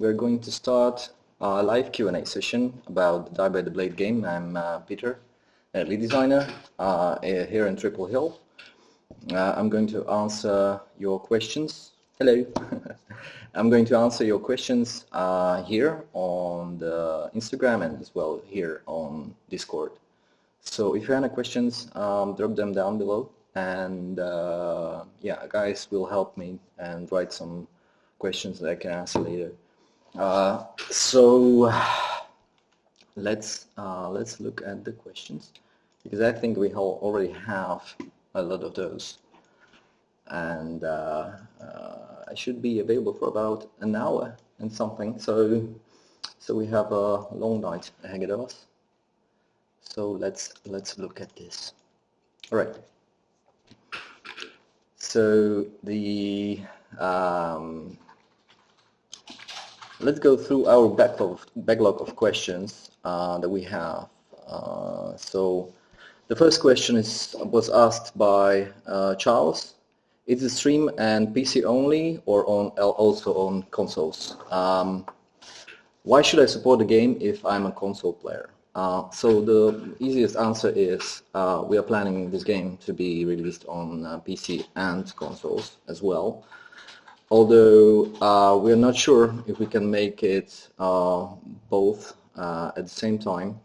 we're going to start a live Q&A session about the Die by the Blade game. I'm Peter, lead designer here in Triple Hill. I'm going to answer your questions. Hello. I'm going to answer your questions here on the Instagram and as well here on Discord. So if you have any questions, drop them down below, and yeah, guys will help me and write some questions that I can answer later. So let's look at the questions, because I think we already have a lot of those, and I should be available for about an hour and something. So we have a long night ahead of us. So let's look at this. All right. So the let's go through our backlog of questions that we have. So the first question was asked by Charles. Is the stream and PC only, or also on consoles? Why should I support the game if I'm a console player? So the easiest answer is we are planning this game to be released on PC and consoles as well. Although we are not sure if we can make it both at the same time.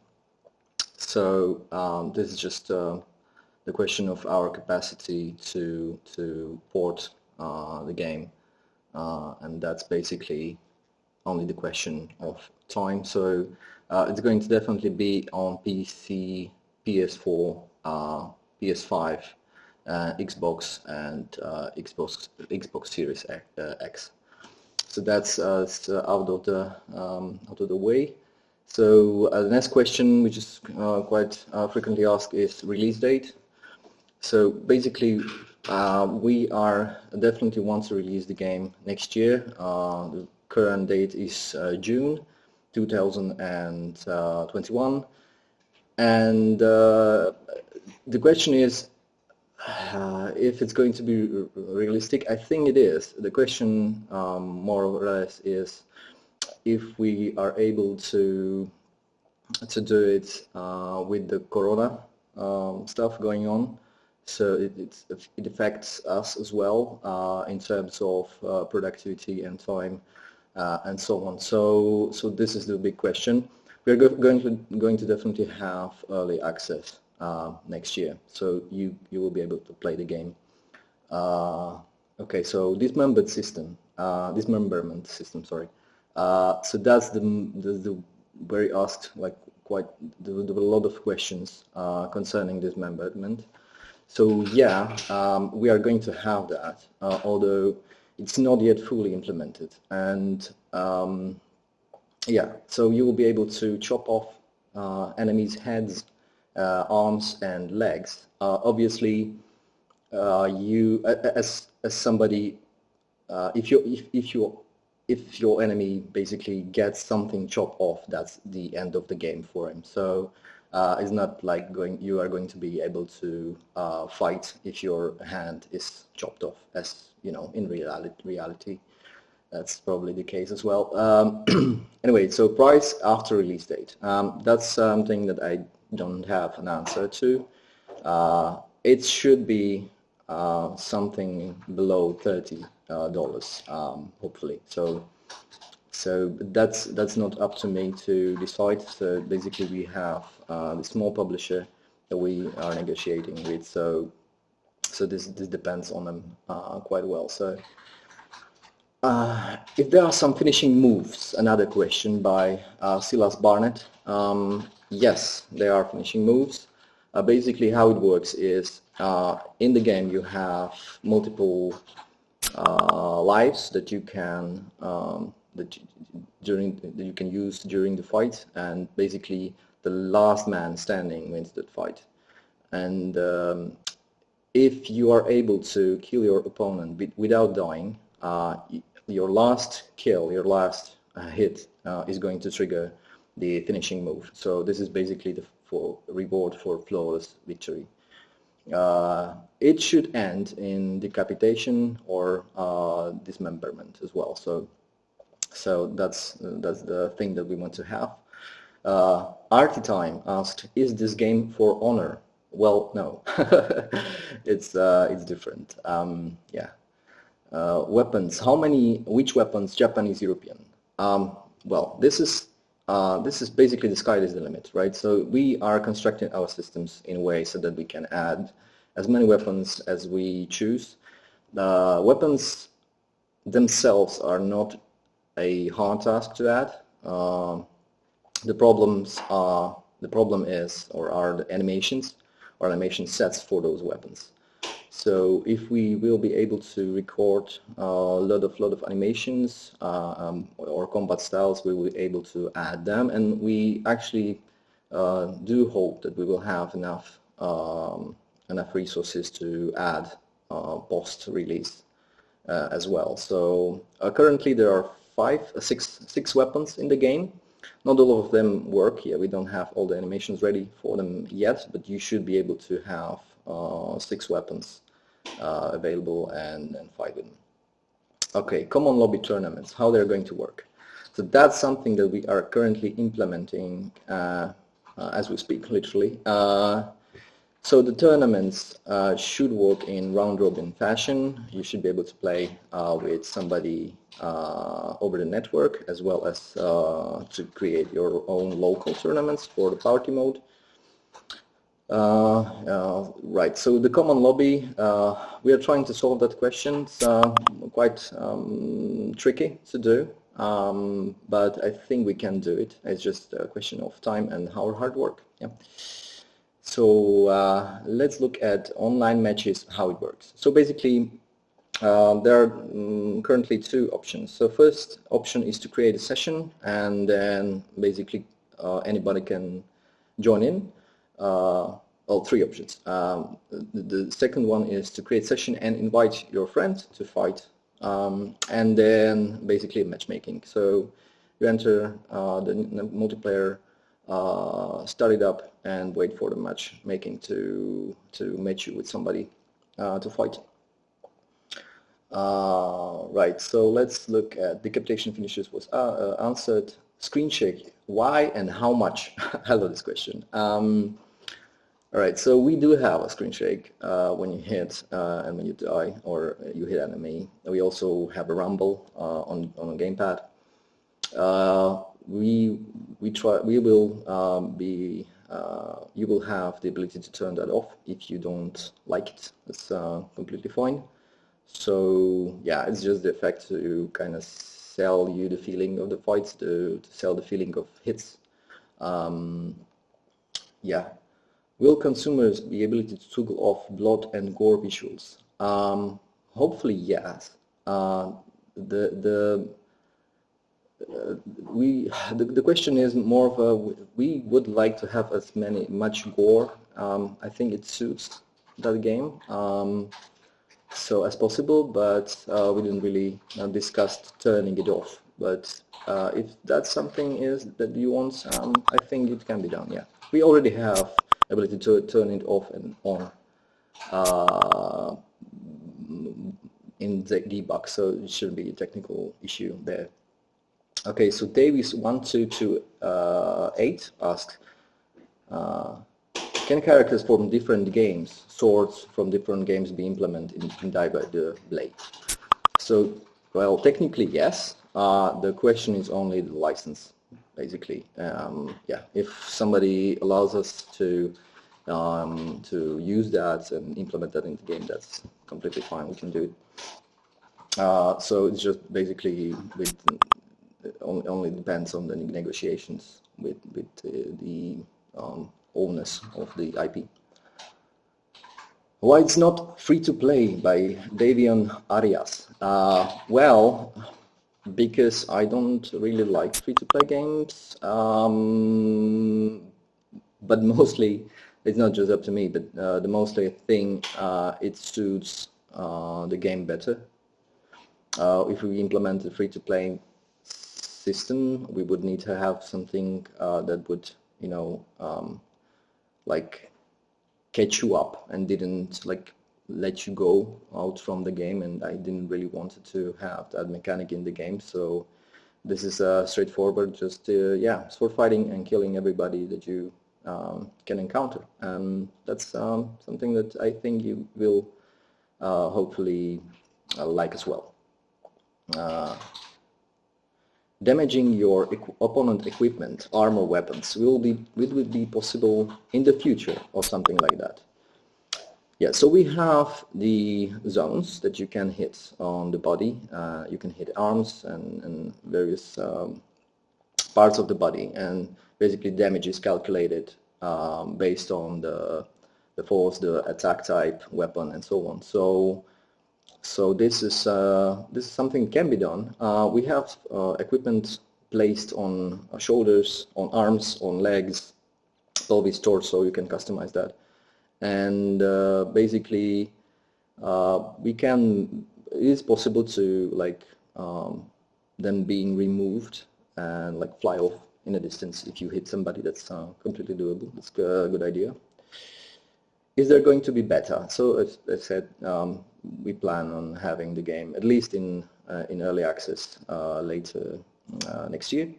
So this is just the question of our capacity to port the game, and that's basically only the question of time. So it's going to definitely be on PC, PS4, PS5, Xbox, and Xbox Series X. So that's out of the way. So the next question, which is quite frequently asked, is release date. So basically, we are definitely want to release the game next year. The current date is June 2021, and the question is if it's going to be realistic. I think it is. The question more or less is if we are able to do it with the corona stuff going on. So it affects us as well in terms of productivity and time and so on. So this is the big question. We're going to definitely have early access next year, so you will be able to play the game. Okay, so dismemberment system, sorry. So that's the very asked, like quite a lot of questions concerning dismemberment. So yeah, we are going to have that, although it's not yet fully implemented. And yeah, so you will be able to chop off enemies' heads, arms, and legs. Obviously, you as somebody, if your enemy basically gets something chopped off, that's the end of the game for him. So it's not like you are going to be able to fight if your hand is chopped off, as you know, in reality. That's probably the case as well. Anyway, so price after release date. That's something that I don't have an answer to. It should be something below $30, hopefully. So that's not up to me to decide. So basically, we have the small publisher that we are negotiating with. So this depends on them quite well. So if there are some finishing moves, another question by Silas Barnett. Yes, there are finishing moves. Basically, how it works is in the game you have multiple lives that you can that you can use during the fight, and basically the last man standing wins that fight. And if you are able to kill your opponent without dying, your last kill, your last hit is going to trigger the finishing move. So this is basically the reward for flawless victory. It should end in decapitation or dismemberment as well. So So that's the thing that we want to have. Artie Time asked, is this game for honor? Well, no. It's different. Yeah. Weapons. Which weapons? Japanese, European. Well, this is basically the sky is the limit, right? So we are constructing our systems in a way so that we can add as many weapons as we choose. Weapons themselves are not a hard task to add. The problem are the animations or animation sets for those weapons. So if we will be able to record a lot of animations or combat styles, we will be able to add them, and we actually do hope that we will have enough resources to add post-release as well. So currently there are six weapons in the game. Not all of them work yet. We don't have all the animations ready for them yet, but you should be able to have 6 weapons available and fight with them. Okay, common lobby tournaments, how they're going to work. So that's something that we are currently implementing as we speak, literally. So the tournaments should work in round-robin fashion. You should be able to play with somebody over the network, as well as to create your own local tournaments for the party mode. Right, so the common lobby, we are trying to solve that question. It's quite tricky to do, but I think we can do it. It's just a question of time and our hard work. Yeah. So let's look at online matches, how it works. So basically, there are currently 2 options. So first option is to create a session, and then basically anybody can join in. Well, 3 options. The second one is to create a session and invite your friend to fight, and then basically matchmaking. So you enter the multiplayer, start it up, and wait for the matchmaking to match you with somebody to fight. Right, so let's look at decapitation finishes was answered. Screen shake, why and how much? I love this question. All right, so we do have a screen shake when you hit and when you die or you hit enemy. We also have a rumble on a gamepad. You will have the ability to turn that off if you don't like it. It's completely fine. So yeah, it's just the effect to kind of sell you the feeling of the fights, to sell the feeling of hits. Yeah. Will consumers be able to toggle off blood and gore visuals? Hopefully, yes. The question is more of a, we would like to have much gore. I think it suits that game so as possible, but we didn't really discuss turning it off. But if that's something that you want, I think it can be done. Yeah, we already have ability to turn it off and on in the debug, so it shouldn't be a technical issue there. Okay, so Davies1228 asks, can characters from different games, swords from different games, be implemented in Die by the Blade? So, well, technically yes. The question is only the license, basically. Yeah, if somebody allows us to use that and implement that in the game, that's completely fine. We can do it. So it's just basically only depends on the negotiations with the owners of the IP. Why it's not free to play by Davion Arias? Well, because I don't really like free to play games, but mostly it's not just up to me, but the mostly thing it suits the game better. If we implement a free to play system, we would need to have something that would, you know, like catch you up and didn't like let you go out from the game, and I didn't really wanted to have that mechanic in the game. So this is straightforward, just yeah, sword fighting and killing everybody that you can encounter, and that's something that I think you will hopefully like as well. Damaging your opponent equipment, armor, weapons will be possible in the future or something like that. Yeah, so we have the zones that you can hit on the body. You can hit arms and various parts of the body, and basically damage is calculated based on the force, the attack type, weapon, and so on. So this is something that can be done. We have equipment placed on shoulders, on arms, on legs, pelvis, torso. You can customize that, and basically it is possible to like them being removed and like fly off in a distance if you hit somebody. That's completely doable. That's a good idea. Is there going to be beta? So as I said, we plan on having the game at least in early access later next year.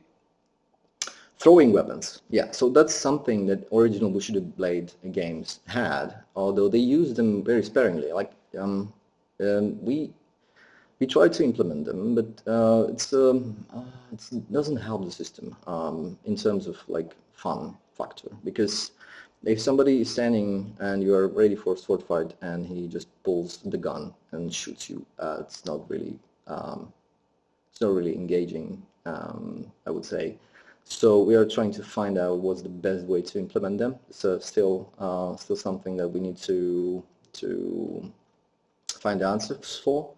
Throwing weapons, yeah, so that's something that original Bushido Blade games had, although they used them very sparingly. Like we tried to implement them, but it doesn't help the system in terms of like fun factor, because if somebody is standing and you are ready for a sword fight and he just pulls the gun and shoots you, it's not really engaging, I would say. So we are trying to find out what's the best way to implement them. So still something that we need to find answers for.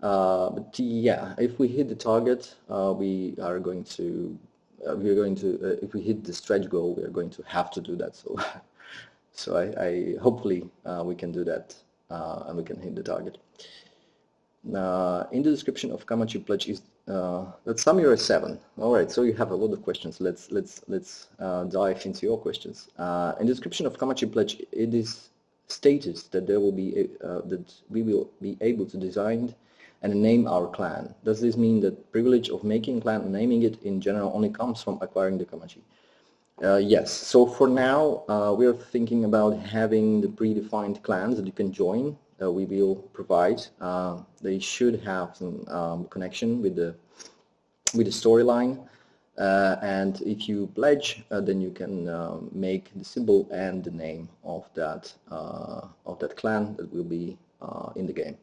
But yeah, if we hit the target, we are going to if we hit the stretch goal, we are going to have to do that. So I hopefully we can do that and we can hit the target. In the description of Kamachi Pledge is that's Samurai 7. All right, so you have a lot of questions. Let's dive into your questions. In the description of Kamachi Pledge, it is stated that there will be that we will be able to design and name our clan. Does this mean that privilege of making clan and naming it in general only comes from acquiring the Kamachi? Yes, so for now we are thinking about having the predefined clans that you can join. We will provide. They should have some connection with the storyline, and if you pledge, then you can make the symbol and the name of that clan that will be in the game.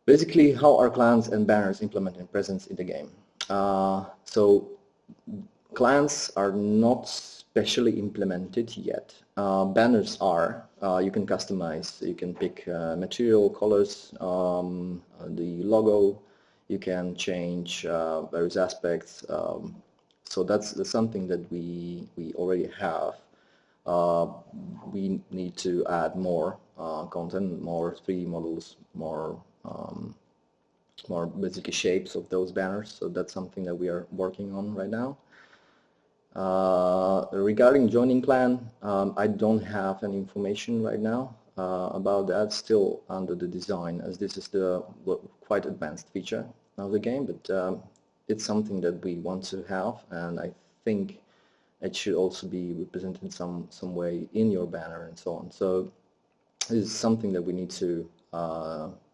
Basically, how are clans and banners implementing presence in the game? So clans are not specially implemented yet. Banners are. You can customize. You can pick material, colors, the logo. You can change various aspects. So that's something that we already have. We need to add more content, more 3D models, more basically shapes of those banners. So that's something that we are working on right now. Regarding joining clan, I don't have any information right now about that, still under the design, as this is the quite advanced feature of the game, but it's something that we want to have, and I think it should also be represented some way in your banner and so on. So this is something that we need to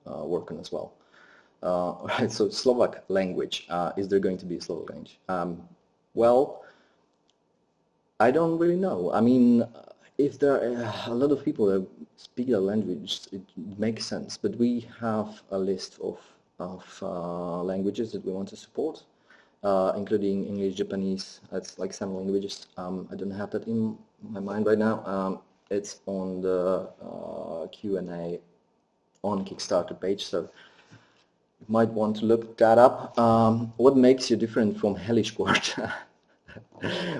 work on as well. Right, so Slovak language, is there going to be a Slovak language? Well, I don't really know. I mean, if there are a lot of people that speak that language, it makes sense, but we have a list of languages that we want to support, including English, Japanese. That's like some languages. I don't have that in my mind right now. It's on the Q&A on Kickstarter page, so you might want to look that up. What makes you different from Hellish Court?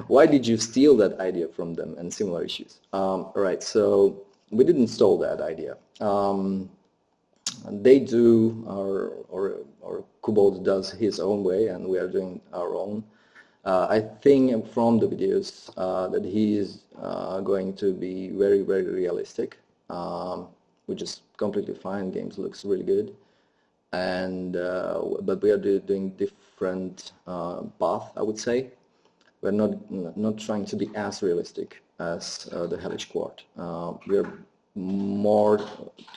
Why did you steal that idea from them, and similar issues? Right, so we didn't steal that idea. They do, or Kubold does his own way, and we are doing our own. I think from the videos that he is going to be very, very realistic, which is completely fine. Games looks really good. and but we are doing different path, I would say. We're not trying to be as realistic as the Hellish Court. We're more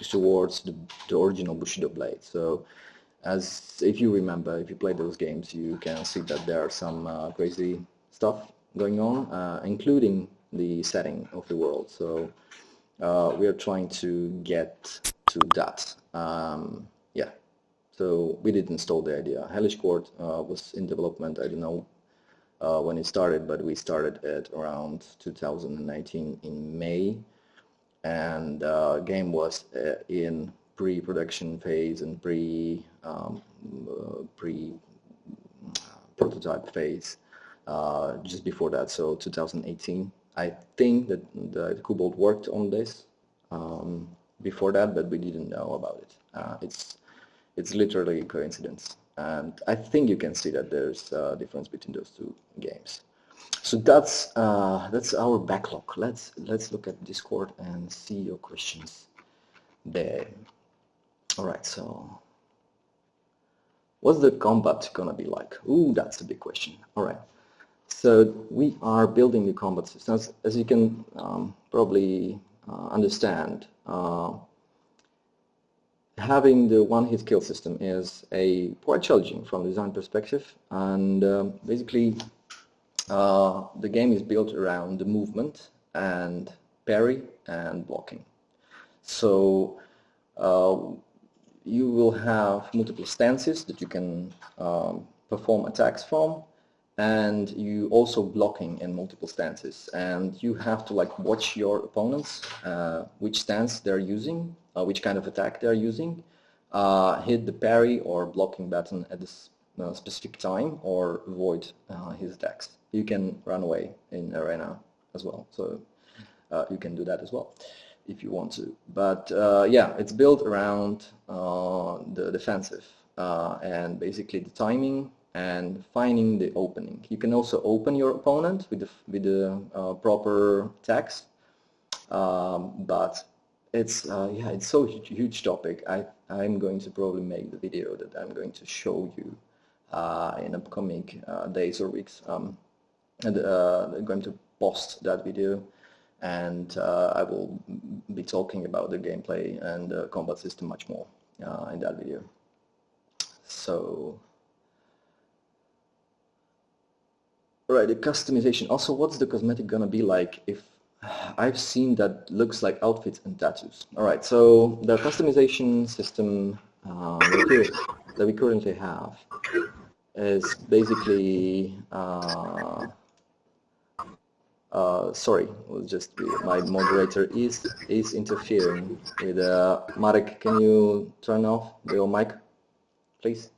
towards the original Bushido blade. So, as if you remember, if you play those games, you can see that there are some crazy stuff going on, including the setting of the world. So we are trying to get to that. Yeah. So we did install the idea. Hellish Court was in development. I don't know when it started, but we started it around 2019 in May, and game was in pre-production phase and pre-prototype phase just before that, so 2018. I think that the Cobalt worked on this before that, but we didn't know about it. It's literally a coincidence, and I think you can see that there's a difference between those two games. So that's our backlog. Let's look at Discord and see your questions there. All right, so what's the combat gonna be like? Ooh, that's a big question. All right, so we are building the combat systems. As you can probably understand, having the one-hit kill system is quite challenging from a design perspective, and basically the game is built around the movement and parry and blocking. So you will have multiple stances that you can perform attacks from, and you also blocking in multiple stances, and you have to like watch your opponents, which stance they're using, which kind of attack they're using, hit the parry or blocking button at this specific time, or avoid his attacks. You can run away in arena as well, so you can do that as well if you want to. But yeah, it's built around the defensive and basically the timing and finding the opening. You can also open your opponent with the proper attacks, but it's yeah, it's so huge topic. I'm going to probably make the video that I'm going to show you in upcoming days or weeks, and I'm going to post that video, and I will be talking about the gameplay and the combat system much more in that video. So, right, the customization. Also, what's the cosmetic gonna be like? If I've seen that looks like outfits and tattoos. All right, so the customization system that we currently have is basically sorry, just my moderator is interfering with Marek. Can you turn off your mic, please?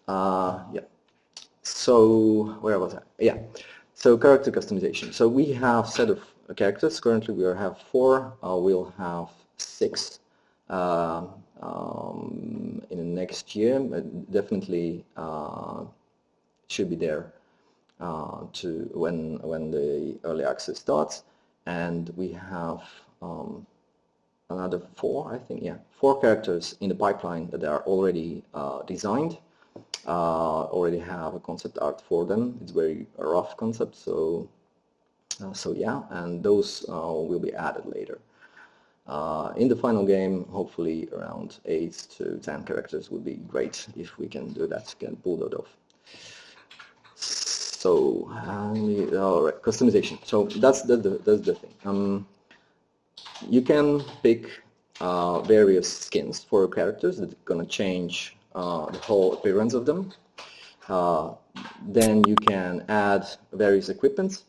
Yeah. So where was I? Yeah. So character customization. So we have set of characters. Currently we have 4. We'll have 6 in the next year. Definitely should be there to when the early access starts. And we have another 4, I think. Yeah, 4 characters in the pipeline that are already designed. Already have a concept art for them. It's very rough concept, so yeah, and those will be added later. In the final game, hopefully around 8 to 10 characters would be great if we can do that, can pull that off. So, all right, customization. So that's the thing. You can pick various skins for characters that are gonna change the whole appearance of them. Then you can add various equipments.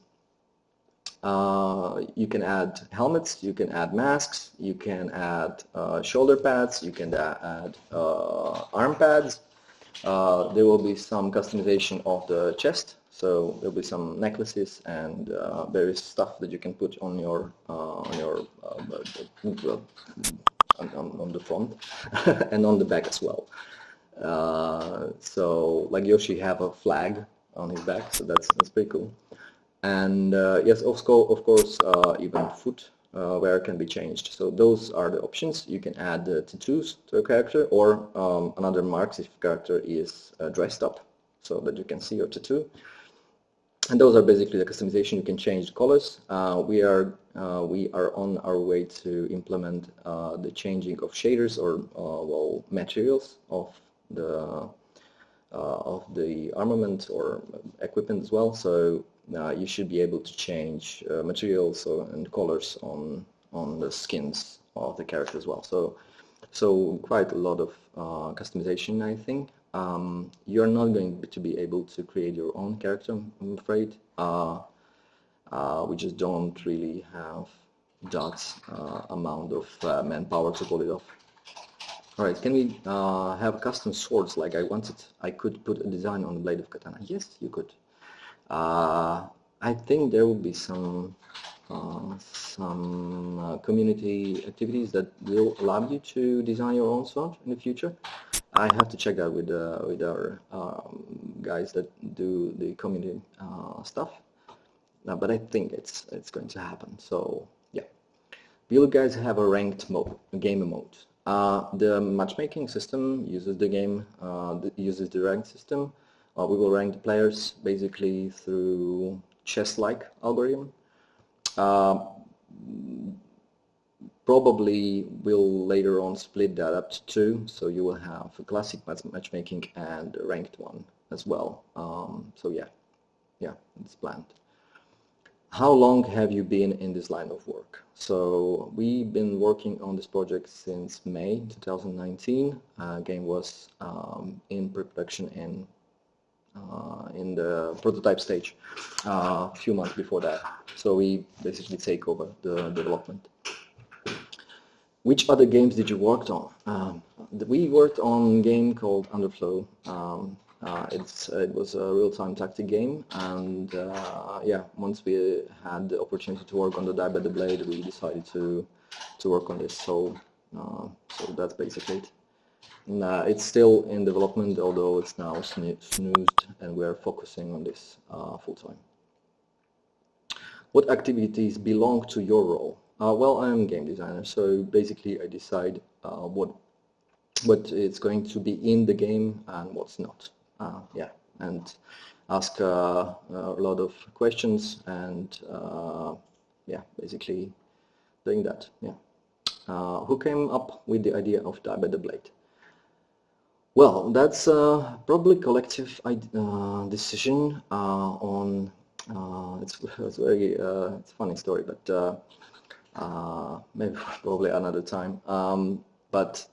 You can add helmets, you can add masks, you can add shoulder pads, you can add arm pads. There will be some customization of the chest, so there will be some necklaces and various stuff that you can put on your on the front and on the back as well. So like Yoshi have a flag on his back, so that's pretty cool. And yes, of course, even foot where it can be changed. So those are the options. You can add tattoos to a character, or another marks if character is dressed up, so that you can see your tattoo. And those are basically the customization. You can change the colors. We are on our way to implement the changing of shaders or well, materials of the armament or equipment as well. So you should be able to change materials and colors on the skins of the character as well. So quite a lot of customization, I think. You're not going to be able to create your own character, I'm afraid. We just don't really have that amount of manpower to pull it off. All right, can we have custom swords like I could put a design on the blade of katana? Yes, you could. I think there will be some community activities that will allow you to design your own sword in the future. I have to check that with our guys that do the community stuff, but I think it's going to happen. So yeah, will you guys have a ranked mode, a game mode? The matchmaking system uses the rank system. We will rank the players basically through chess-like algorithm. Probably we'll later on split that up to two, so you will have a classic matchmaking and a ranked one as well. So yeah, it's planned. How long have you been in this line of work? So we've been working on this project since May 2019. Game was in pre-production in the prototype stage a few months before that. So we basically take over the development. Which other games did you work on? We worked on a game called Underflow. It was a real-time tactic game, and yeah, once we had the opportunity to work on the Die by the Blade, we decided to work on this. So that's basically it. And, it's still in development, although it's now snoozed, and we are focusing on this full-time. What activities belong to your role? Well, I'm a game designer, so basically I decide what it's going to be in the game and what's not. Yeah, and ask a lot of questions, and yeah, basically doing that. Yeah. Who came up with the idea of Die by the Blade? Well, that's probably collective decision on. It's very it's a funny story, but maybe probably another time. But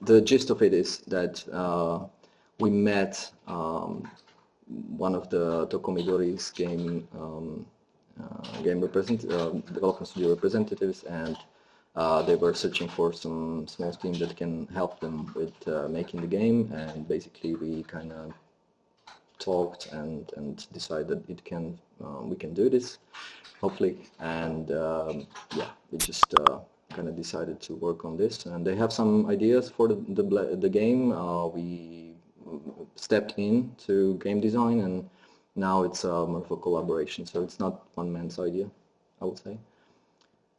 the gist of it is that we met one of the Tokomidori's game development studio representatives, and they were searching for some small team that can help them with making the game, and basically we kind of talked and decided we can do this, hopefully, and yeah, we just kind of decided to work on this, and they have some ideas for the game. We stepped into game design, and now it's more of a collaboration, so it's not one man's idea, I would say.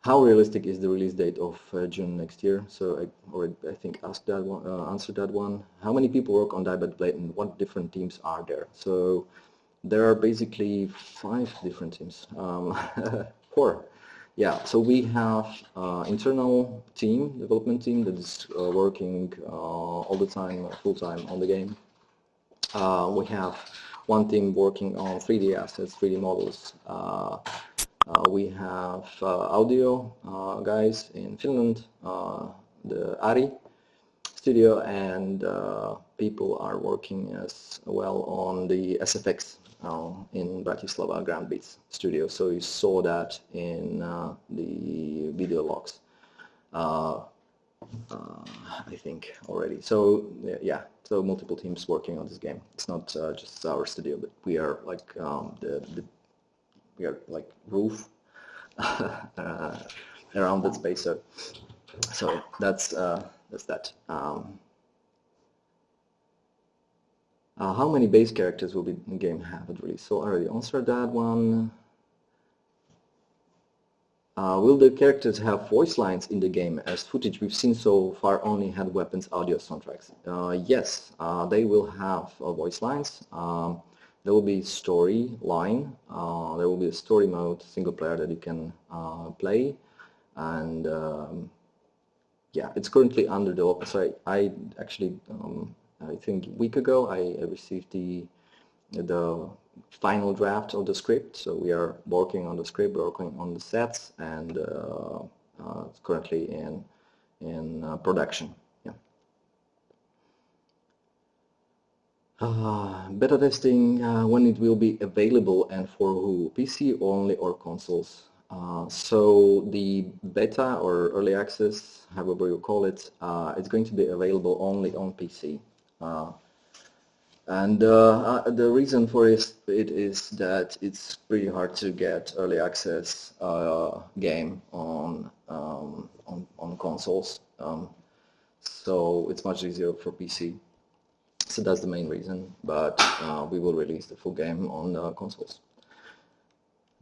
How realistic is the release date of June next year? So I already, I think, asked that one, answered that one. How many people work on Die by the Blade, and what different teams are there? So there are basically 5 different teams. 4. Yeah, so we have internal team, development team that is working all the time, full-time on the game. We have one team working on 3D assets, 3D models. We have audio guys in Finland, the Ari studio, and people are working as well on the SFX in Bratislava Grand Beats studio. So you saw that in the video logs, I think, already. So yeah, so multiple teams working on this game. It's not just our studio, but we are like we are like roof around that space. So yeah, that's that. How many base characters will the game have at release? So I already answered that one. Will the characters have voice lines in the game? As footage we've seen so far only had weapons audio soundtracks. Yes, they will have voice lines. There will be story line. There will be a story mode, single player that you can play. And yeah, it's currently under development. So I actually, I think a week ago, I received the final draft of the script. So we are working on the script, working on the sets, and it's currently in production. Yeah. Beta testing, when it will be available and for who? PC only or consoles? So the beta or early access, however you call it, it's going to be available only on PC. And the reason for it is that it's pretty hard to get early access game on consoles. So it's much easier for PC. So that's the main reason. But we will release the full game on consoles.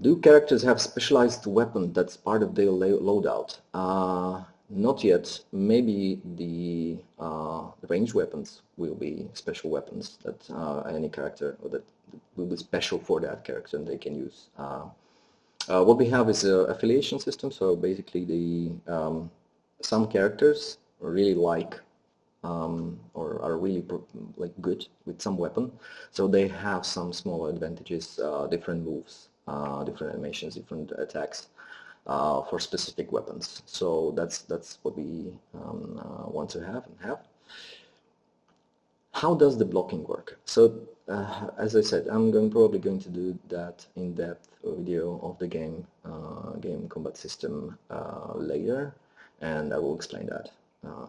Do characters have specialized weapon that's part of their loadout? Not yet. Maybe the ranged weapons will be special weapons that any character, or that will be special for that character and they can use. What we have is an affiliation system. So basically, the some characters really like or are really like good with some weapon, so they have some small advantages, different moves, different animations, different attacks. For specific weapons. So that's what we want to have and have. How does the blocking work? So as I said, I'm probably going to do that in-depth video of the game combat system later, and I will explain that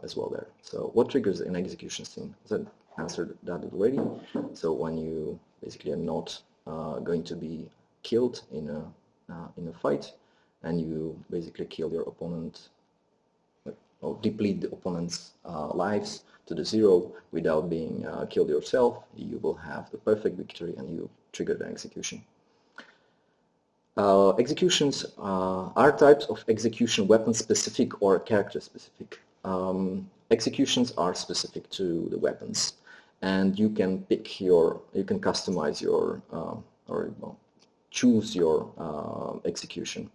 as well there. So what triggers an execution scene? So I answered that already. So when you basically are not going to be killed in a fight, and you basically kill your opponent, or deplete the opponent's lives to the zero without being killed yourself, you will have the perfect victory and you trigger the execution. Executions are types of execution weapon specific or character specific. Executions are specific to the weapons, and you can pick you can customize your or choose your execution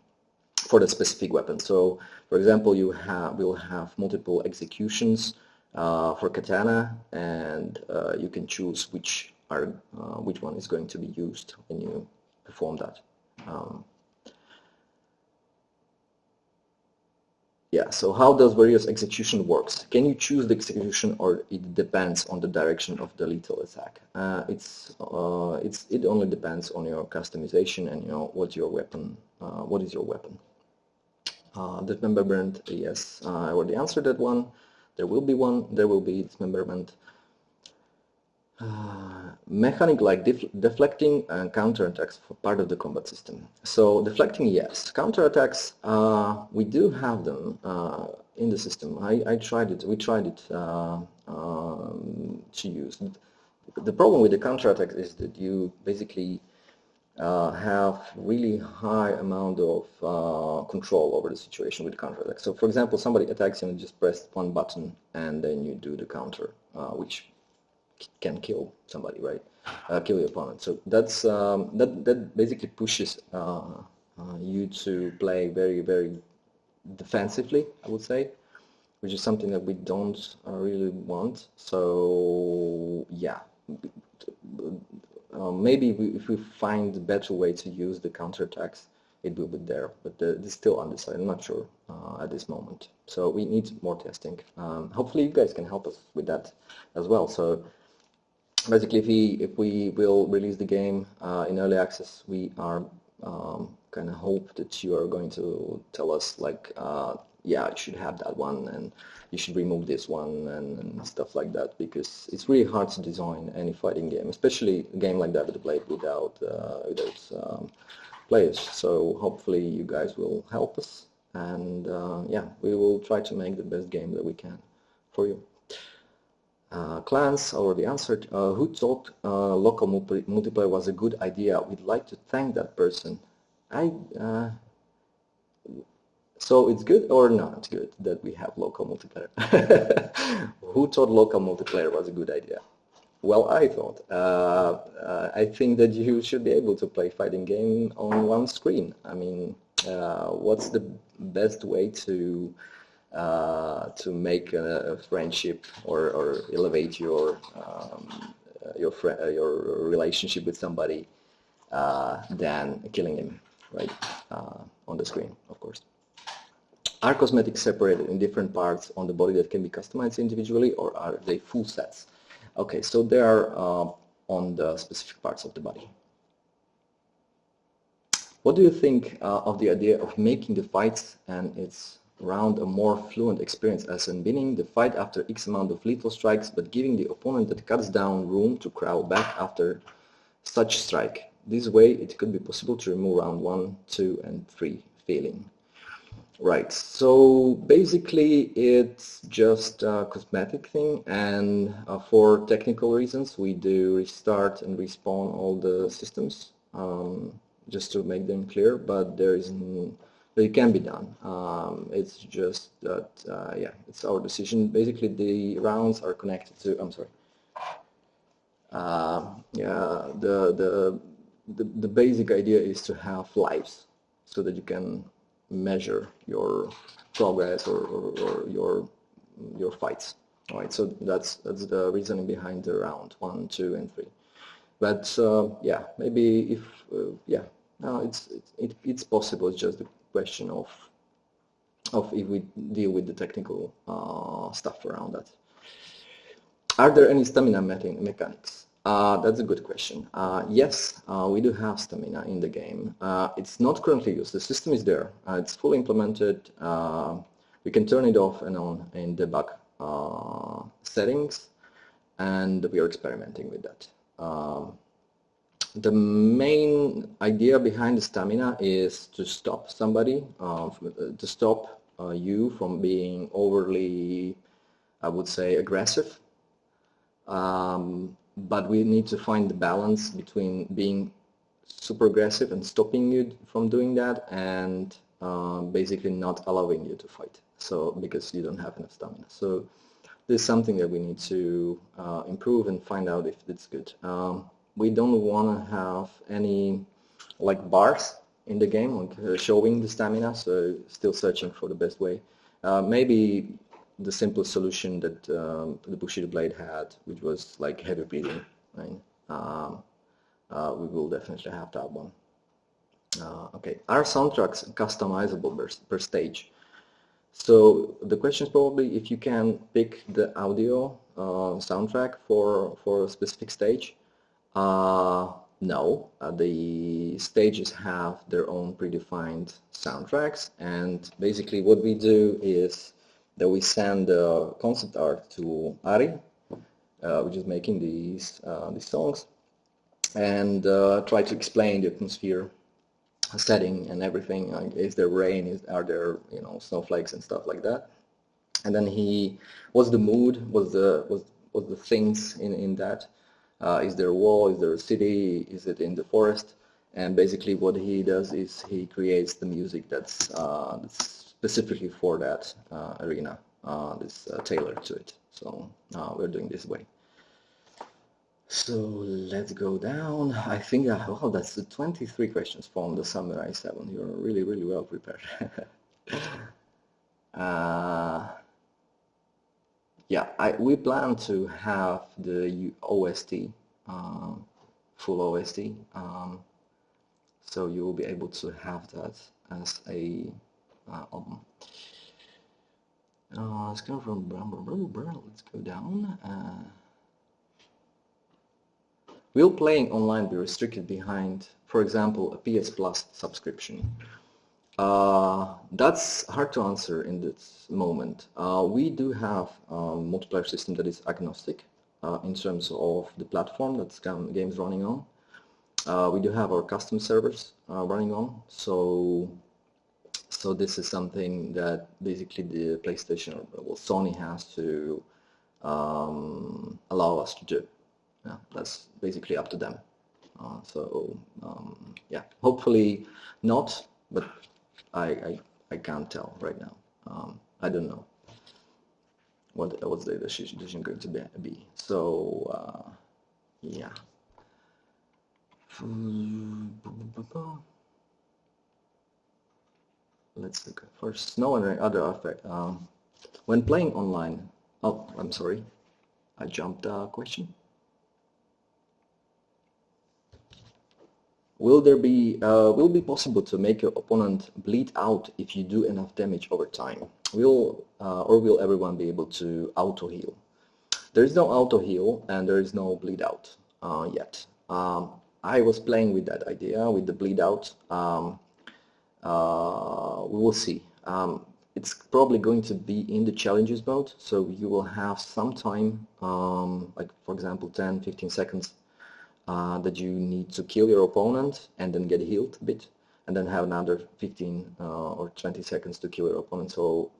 for the specific weapon. So, for example, we'll have multiple executions for katana, and you can choose which one is going to be used when you perform that. Yeah. So, how does various execution works? Can you choose the execution, or it depends on the direction of the lethal attack? It only depends on your customization and what your weapon. What is your weapon? Dismemberment, yes, I already answered that one. There will be one. There will be dismemberment. Mechanic like deflecting and counterattacks for part of the combat system. So deflecting, yes. Counterattacks, we do have them in the system. I tried it. We tried it to use. The problem with the counterattacks is that you basically have really high amount of control over the situation with counterattack. So for example, somebody attacks you and just press one button and then you do the counter, which can kill somebody, right? Kill your opponent. So that's that basically pushes you to play very, very defensively, I would say, which is something that we don't really want. So yeah. Maybe if we find a better way to use the counterattacks, it will be there, but it's still undecided. I'm not sure at this moment. So we need more testing. Hopefully you guys can help us with that as well. So basically, if we will release the game in early access, we are kind of hope that you are going to tell us like, yeah, you should have that one, and you should remove this one, and stuff like that, because it's really hard to design any fighting game, especially a game like that with a blade without players. So hopefully you guys will help us, and yeah, we will try to make the best game that we can for you. Clans, already answered. Who thought local multiplayer was a good idea? We'd like to thank that person. So it's good or not good that we have local multiplayer? Who thought local multiplayer was a good idea? Well, I thought. I think that you should be able to play fighting game on one screen. I mean, what's the best way to make a friendship or elevate your relationship with somebody than killing him, right, on the screen, of course. Are cosmetics separated in different parts on the body that can be customized individually, or are they full sets? Okay, so they are on the specific parts of the body. What do you think of the idea of making the fights and its round a more fluent experience, as in winning the fight after X amount of lethal strikes, but giving the opponent that cuts down room to crawl back after such strike? This way it could be possible to remove round 1, 2 and 3 failing. Right, so basically it's just a cosmetic thing, and for technical reasons we do restart and respawn all the systems just to make them clear, but it can be done. It's just that, yeah, it's our decision. Basically the rounds are connected to, I'm sorry, yeah, the basic idea is to have lives so that you can measure your progress or your fights. All right, so that's the reasoning behind the round 1, 2 and 3. But yeah, maybe if yeah, no, it's possible. It's just a question of if we deal with the technical stuff around that. Are there any stamina mechanics? That's a good question. Yes, we do have stamina in the game. It's not currently used. The system is there. It's fully implemented. We can turn it off and on in debug settings, and we are experimenting with that. The main idea behind the stamina is to stop somebody, to stop you from being overly, I would say, aggressive. But we need to find the balance between being super aggressive and stopping you from doing that, and basically not allowing you to fight, so because you don't have enough stamina. So this is something that we need to improve and find out if it's good. We don't want to have any like bars in the game like showing the stamina, so still searching for the best way. Maybe the simplest solution that the Bushido Blade had, which was like heavy bleeding, right? We will definitely have that one. Okay, are soundtracks customizable per stage? So the question is probably if you can pick the audio soundtrack for a specific stage. No, the stages have their own predefined soundtracks, and basically what we do is that we send the concept art to Ari, which is making these songs, and try to explain the atmosphere, setting, and everything. Like, is there rain? Are there snowflakes and stuff like that? And then what's the mood? What's the things in that? Is there a wall? Is there a city? Is it in the forest? And basically what he does is he creates the music that's specifically for that arena, that's tailored to it. So we're doing this way. So let's go down. I think, oh, that's the 23 questions from the Samurai 7. You're really, really well prepared. Yeah, we plan to have the OST, full OST, so you will be able to have that as a album. Let's go from let's go down. Will playing online be restricted behind, for example, a PS Plus subscription? That's hard to answer in this moment. We do have a multiplayer system that is agnostic in terms of the platform that games running on. We do have our custom servers running on, so this is something that basically the PlayStation, or Sony, has to allow us to do. Yeah, that's basically up to them. Yeah, hopefully not, but I I can't tell right now. I don't know what's the decision going to be. So yeah. Let's look for snow and other effect. When playing online, oh, I'm sorry, I jumped a question. Will it be possible to make your opponent bleed out if you do enough damage over time? Or will everyone be able to auto heal? There is no auto heal and there is no bleed out yet. I was playing with that idea with the bleed out. We will see. It's probably going to be in the challenges mode, so you will have some time, like for example 10-15 seconds that you need to kill your opponent and then get healed a bit, and then have another 15 or 20 seconds to kill your opponent. So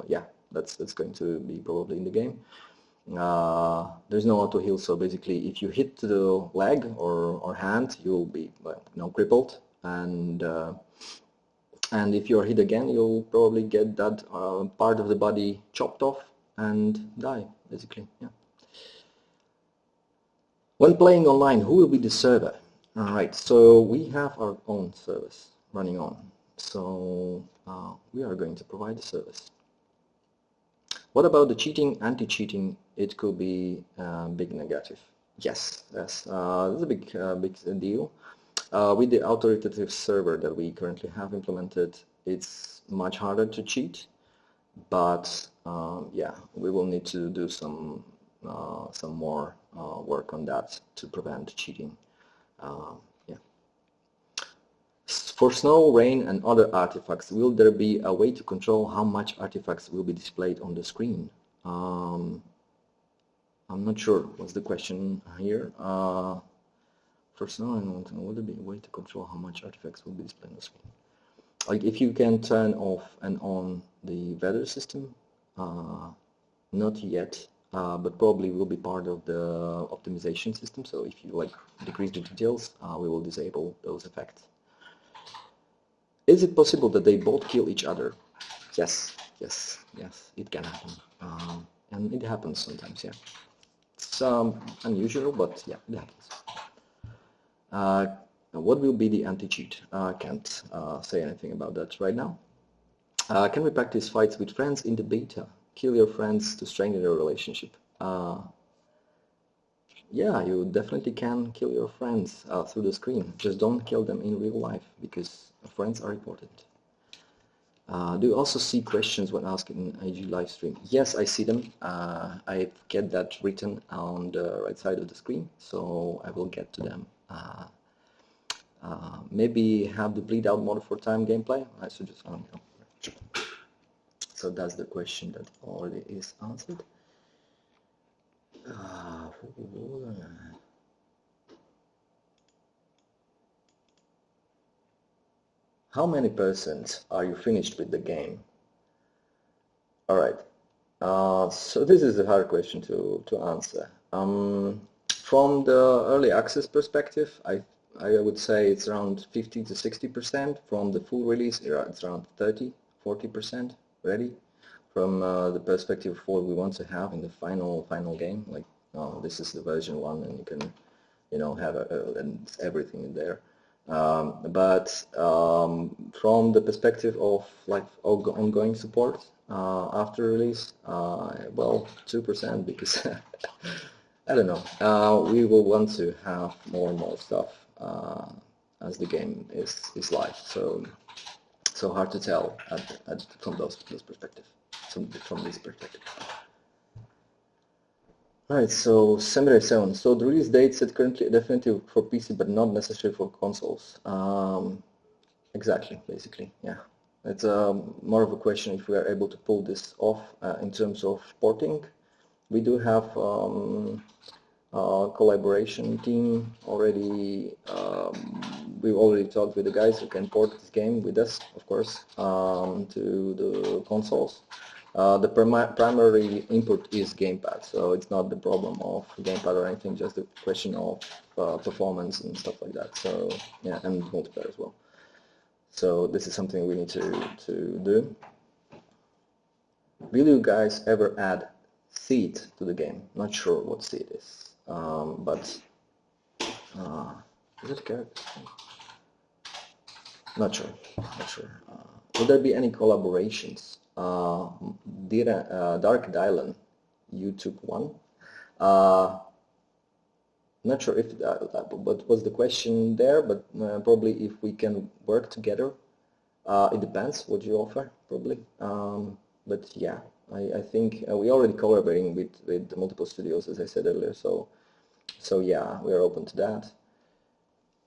yeah, that's going to be probably in the game. There's no auto heal, so basically if you hit the leg or hand, you'll be crippled, and if you're hit again, you'll probably get that part of the body chopped off and die, basically. Yeah. When playing online, who will be the server? Alright, so we have our own service running on, so we are going to provide the service. What about the cheating, anti-cheating? It could be big negative. Yes, this is a big deal. With the authoritative server that we currently have implemented, it's much harder to cheat, but yeah, we will need to do some more work on that to prevent cheating. Yeah. For snow, rain, and other artifacts, will there be a way to control how much artifacts will be displayed on the screen? I'm not sure what's the question here. For snow and will there be a way to control how much artifacts will be displayed on the screen? Like if you can turn off and on the weather system, not yet, but probably will be part of the optimization system. So if you decrease the details, we will disable those effects. Is it possible that they both kill each other? Yes, it can happen, and it happens sometimes. Yeah, it's unusual, but yeah, it happens. What will be the anti-cheat? Can't say anything about that right now. Can we practice fights with friends in the beta? Kill your friends to strengthen your relationship. Yeah, you definitely can kill your friends through the screen. Just don't kill them in real life, because friends are important. Do you also see questions when asked in IG live stream? Yes, I see them. I get that written on the right side of the screen, so I will get to them. Maybe have the bleed out mode for time gameplay. I suggest. So that's the question that already is answered. How many % are you finished with the game? All right. So this is a hard question to answer. From the early access perspective, I would say it's around 50 to 60%. From the full release, it's around 30-40% ready. From the perspective of what we want to have in the final game, like this is the version 1, and you can have and everything in there. But from the perspective of ongoing support after release, well, 2%, because I don't know. We will want to have more and more stuff as the game is live. So hard to tell from those perspectives. From this perspective. Alright, so Samurai 7. So the release date set currently definitely for PC, but not necessarily for consoles. Exactly, basically, yeah. It's more of a question if we are able to pull this off in terms of porting. We do have a collaboration team already. We've already talked with the guys who can port this game with us, of course, to the consoles. The primary input is gamepad, so it's not the problem of gamepad or anything, just a question of performance and stuff like that. So yeah, and multiplayer as well. So this is something we need to do. Will you guys ever add seed to the game? Not sure what seed is, but is it a character? Not sure. Not sure. Will there be any collaborations? Dark Dylan, you took one. Not sure if what was the question there, but probably if we can work together. It depends what you offer, probably. But yeah, I think we already collaborating with multiple studios, as I said earlier. So yeah, we are open to that.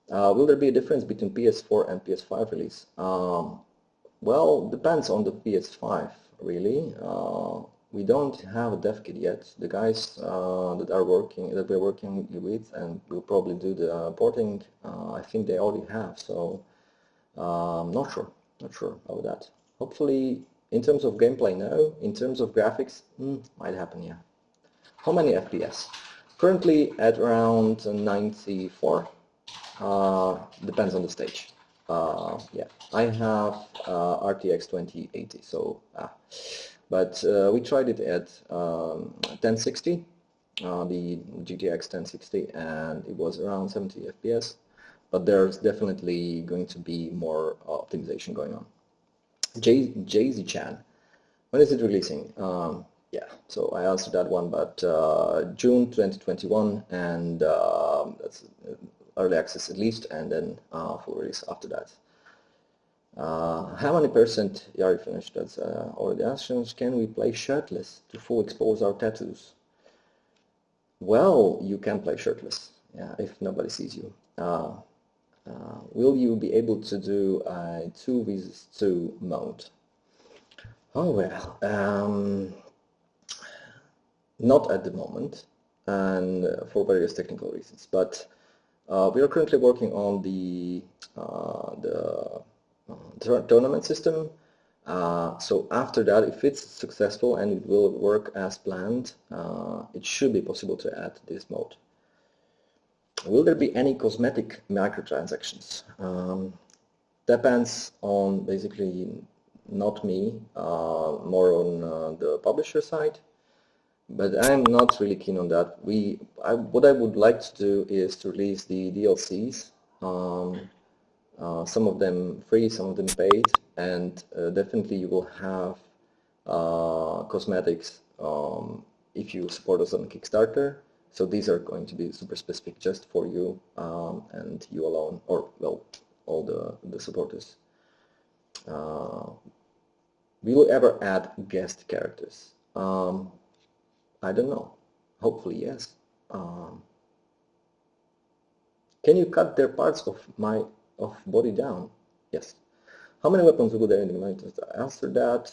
Will there be a difference between PS4 and PS5 release? Well, depends on the PS5, really. We don't have a dev kit yet. The guys that we're working with and will probably do the porting, I think they already have. So not sure about that. Hopefully, in terms of gameplay, no. In terms of graphics, might happen, yeah. How many FPS? Currently at around 94. Depends on the stage. Yeah, I have RTX 2080, so but we tried it at 1060, the GTX 1060, and it was around 70 FPS. But there's definitely going to be more optimization going on. Jay-Z-chan, when is it releasing? Yeah, so I answered that one, but June 2021, and that's early access at least, and then full release after that. How many percent, yeah, you finished, that's already answered. Can we play shirtless to full expose our tattoos? Well, you can play shirtless, yeah, if nobody sees you. Will you be able to do a 2 vs 2 mode? Oh well, not at the moment, and for various technical reasons. But we are currently working on the tournament system. So after that, if it's successful and it will work as planned, it should be possible to add this mode. Will there be any cosmetic microtransactions? Depends on basically not me, more on the publisher side, but I'm not really keen on that. What I would like to do is to release the DLCs, some of them free, some of them paid, and definitely you will have cosmetics if you support us on Kickstarter. So these are going to be super specific just for you and you alone, or well, all the supporters. Will you ever add guest characters? I don't know. Hopefully, yes. Can you cut their parts of body down? Yes. How many weapons will there in the game? I answered that.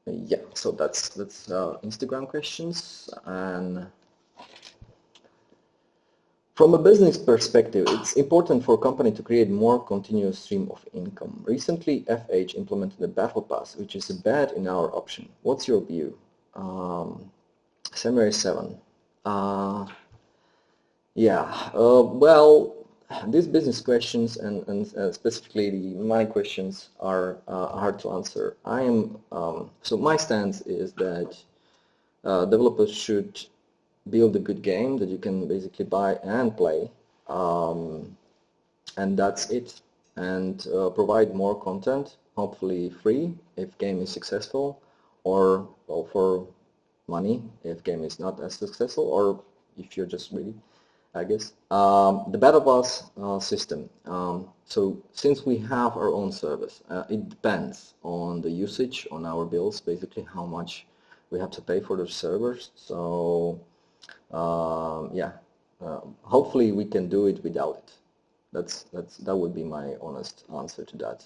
Yeah, so that's Instagram questions. And from a business perspective, it's important for a company to create more continuous stream of income. Recently, FH implemented a battle pass, which is bad in our option. What's your view? Samurai 7. Yeah, well, these business questions and specifically the money questions are hard to answer. So my stance is that developers should build a good game that you can basically buy and play, and that's it. And provide more content, hopefully free if game is successful, or well, for money if game is not as successful, or if you're just greedy, I guess. The Battle Pass system. So since we have our own service, it depends on the usage, on our bills, basically how much we have to pay for the servers. So yeah, hopefully we can do it without it. That would be my honest answer to that.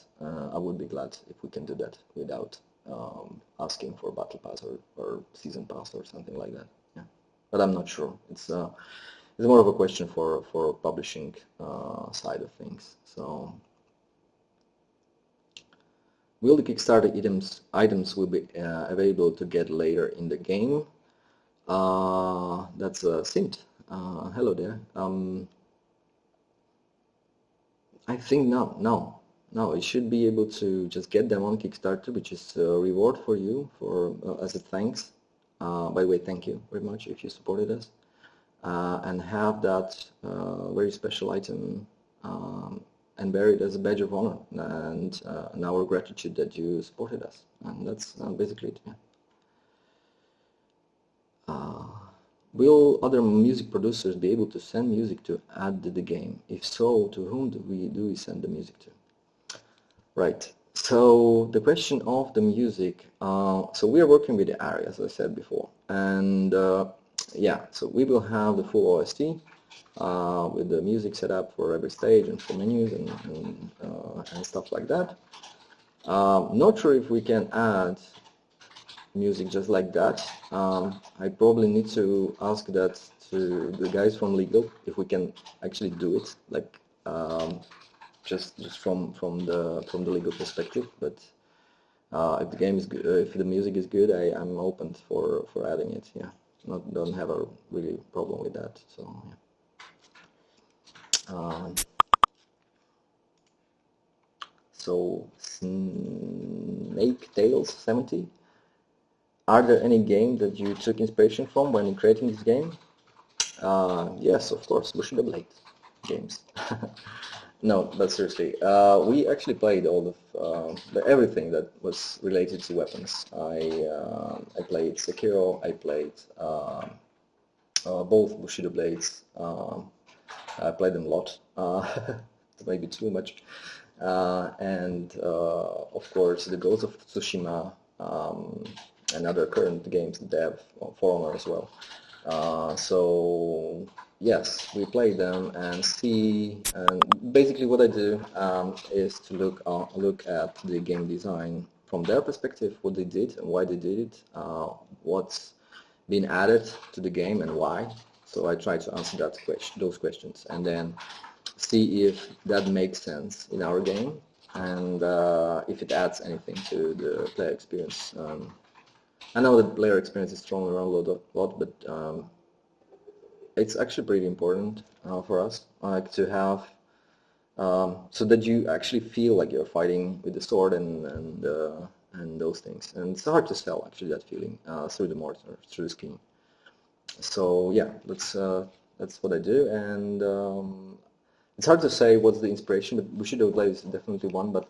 I would be glad if we can do that without asking for Battle Pass or Season Pass or something like that. Yeah, but I'm not sure. It's more of a question for publishing side of things. So, will the Kickstarter items will be available to get later in the game? That's Sint. Hello there. I think no. You should be able to just get them on Kickstarter, which is a reward for you for as a thanks. By the way, thank you very much if you supported us, and have that very special item and bear it as a badge of honor and our gratitude that you supported us. And that's basically it. Yeah. Will other music producers be able to send music to add to the game? If so, to whom do we send the music to? Right. So the question of the music, so we are working with the ARI, as I said before, and yeah, so we will have the full OST with the music set up for every stage and for menus and stuff like that. Not sure if we can add music just like that. I probably need to ask that to the guys from legal if we can actually do it, like just from the legal perspective. But if the game is good, if the music is good, I'm open for adding it. Yeah, don't have a really problem with that. So yeah. So Snake Tales 70. Are there any games that you took inspiration from when creating this game? Yes, of course, Bushido Blade games. No, but seriously, we actually played all of everything that was related to weapons. I played Sekiro. I played both Bushido Blades. I played them a lot, maybe too much. And of course, the Ghost of Tsushima. And other current games that they have For Honor as well. So yes, we play them and see. And basically, what I do is to look at the game design from their perspective, what they did and why they did it, what's been added to the game and why. So I try to answer those questions, and then see if that makes sense in our game and if it adds anything to the player experience. I know that player experience is thrown around a lot, but it's actually pretty important for us, like to have, so that you actually feel like you're fighting with the sword and those things. And it's hard to sell actually that feeling through the mortar, through the skin. So yeah, that's what I do, and it's hard to say what's the inspiration, but Bushido Blade is definitely one. But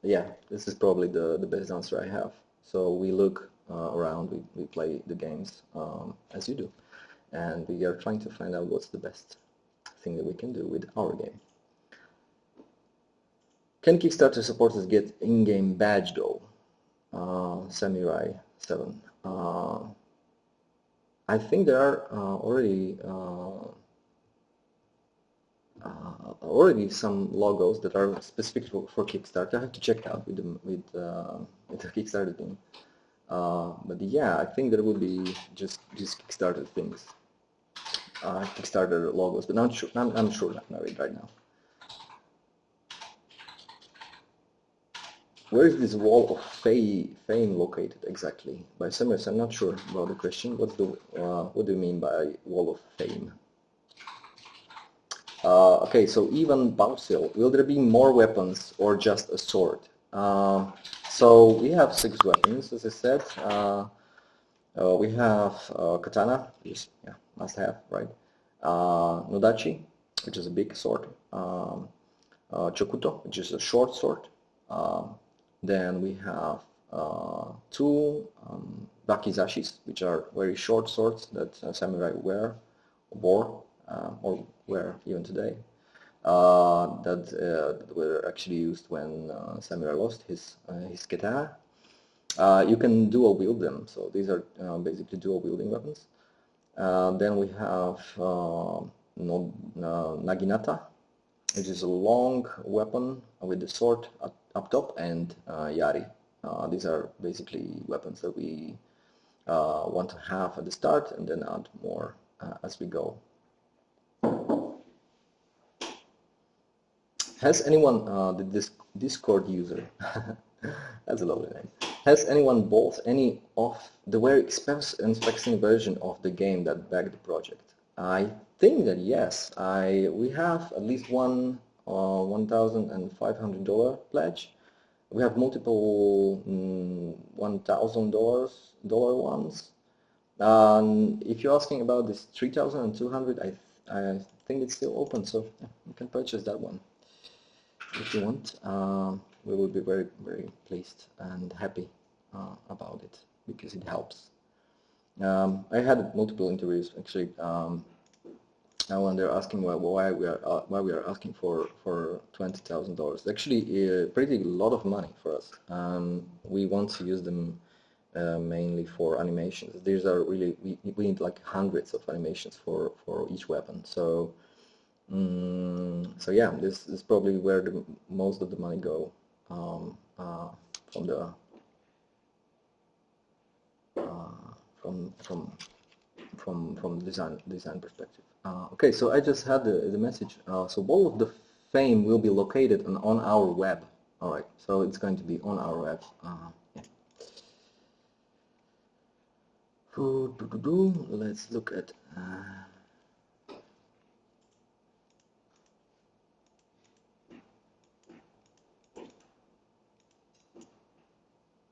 yeah, this is probably the best answer I have. So we look around, we play the games as you do, and we are trying to find out what's the best thing that we can do with our game. Can Kickstarter supporters get in-game badge though? Samurai 7. I think there are already some logos that are specific for Kickstarter. I have to check out with the Kickstarter team. But yeah, I think there will be just Kickstarter things, Kickstarter logos, but not sure. I'm sure not right now. Where is this wall of fame located exactly? By Summers, I'm not sure about the question. What do you mean by wall of fame? Okay, so Ivan Bausil, will there be more weapons or just a sword? So we have 6 weapons, as I said. We have katana, which is must have, right? Nodachi, which is a big sword. Chokuto, which is a short sword. Then we have 2 bakizashis, which are very short swords that samurai wore or wear even today. That were actually used when samurai lost his katana. You can dual wield them, so these are basically dual wielding weapons. Then we have naginata, which is a long weapon with the sword up top, and yari. These are basically weapons that we want to have at the start and then add more as we go. Has anyone, the Discord user, that's a lovely name, has anyone bought any of the very expensive version of the game that backed the project? I think that yes, we have at least one $1,500 pledge. We have multiple $1,000 ones. If you're asking about this 3,200, I think it's still open, so yeah, you can purchase that one if you want. We will be very, very pleased and happy about it because it helps. I had multiple interviews actually. When they're asking why we are asking for $20,000. Actually, pretty lot of money for us. We want to use them mainly for animations. These are really we need like hundreds of animations for each weapon. So so yeah, this is probably where most of the money go from the from design perspective. Okay, so I just had the message. So all of the fame will be located on our web. All right, so it's going to be on our web. Yeah. Let's look at.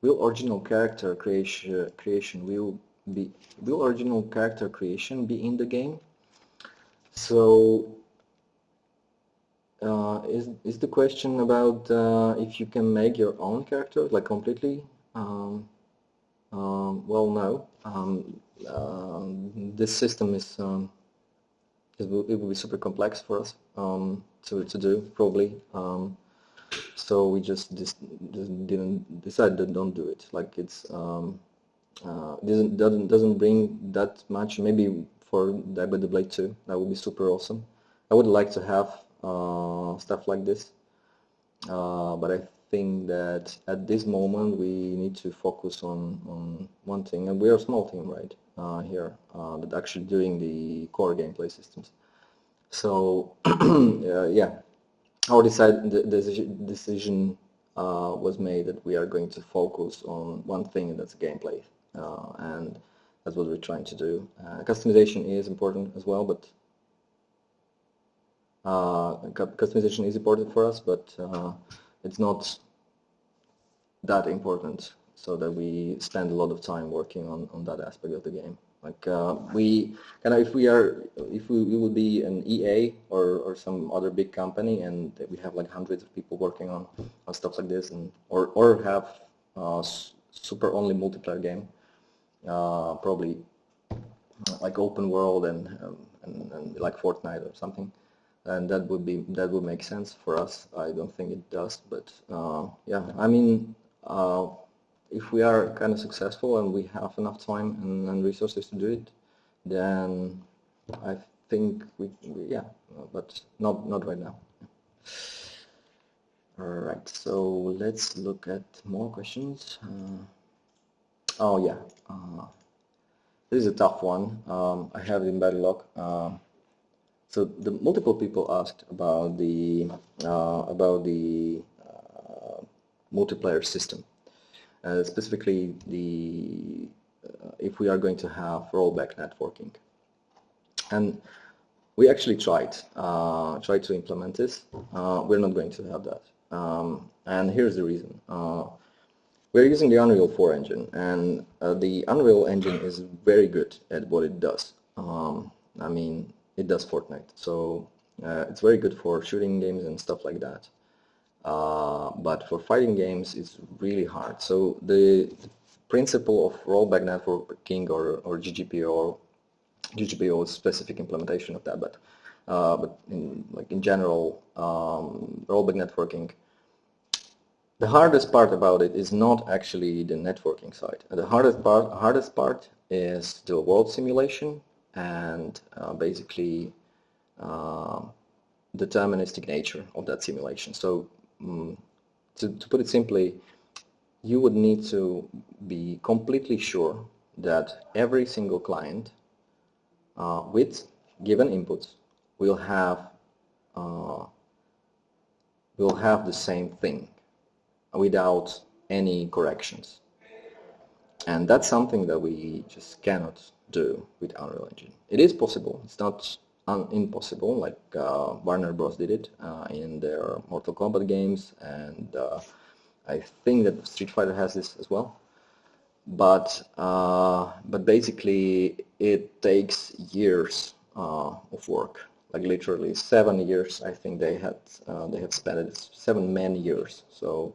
Will original character creation will original character creation be in the game? So is the question about if you can make your own character like completely? Well, no. This system is it will be super complex for us to do probably. So we just didn't decide to don't do it. Like it's doesn't bring that much. Maybe for Dead by the Blade 2, that would be super awesome. I would like to have stuff like this, but I think that at this moment we need to focus on one thing, and we are a small team, right? Here that actually doing the core gameplay systems. So yeah, our decision was made that we are going to focus on one thing, and that's gameplay, and that's what we're trying to do. Customization is important as well, but customization is important for us, but it's not that important so that we spend a lot of time working on that aspect of the game. Like we kind of if we would be an EA or some other big company and we have like hundreds of people working on stuff like this, and or have super only multiplayer game, probably like open world and like Fortnite or something, and that would make sense for us. I don't think it does, but yeah, I mean, if we are kind of successful and we have enough time and resources to do it, then I think we yeah, but not right now. All right, so let's look at more questions. Oh yeah, this is a tough one. I have it in bad luck. So the multiple people asked about the multiplayer system, specifically the if we are going to have rollback networking, and we actually tried to implement this. We're not going to have that, and here's the reason. We're using the Unreal 4 engine, and the Unreal engine is very good at what it does. I mean, it does Fortnite, so it's very good for shooting games and stuff like that. But for fighting games, it's really hard. So the principle of rollback networking or GGPO is specific implementation of that, but in general, rollback networking. The hardest part about it is not actually the networking side. The hardest part is the world simulation and basically deterministic nature of that simulation. So to put it simply, you would need to be completely sure that every single client with given inputs will have the same thing without any corrections, and that's something that we just cannot do with Unreal Engine. It is possible. It's not impossible, like Warner Bros. Did it in their Mortal Kombat games, and I think that Street Fighter has this as well. But basically, it takes years of work, like literally 7 years. I think they have spent it 7 man years. So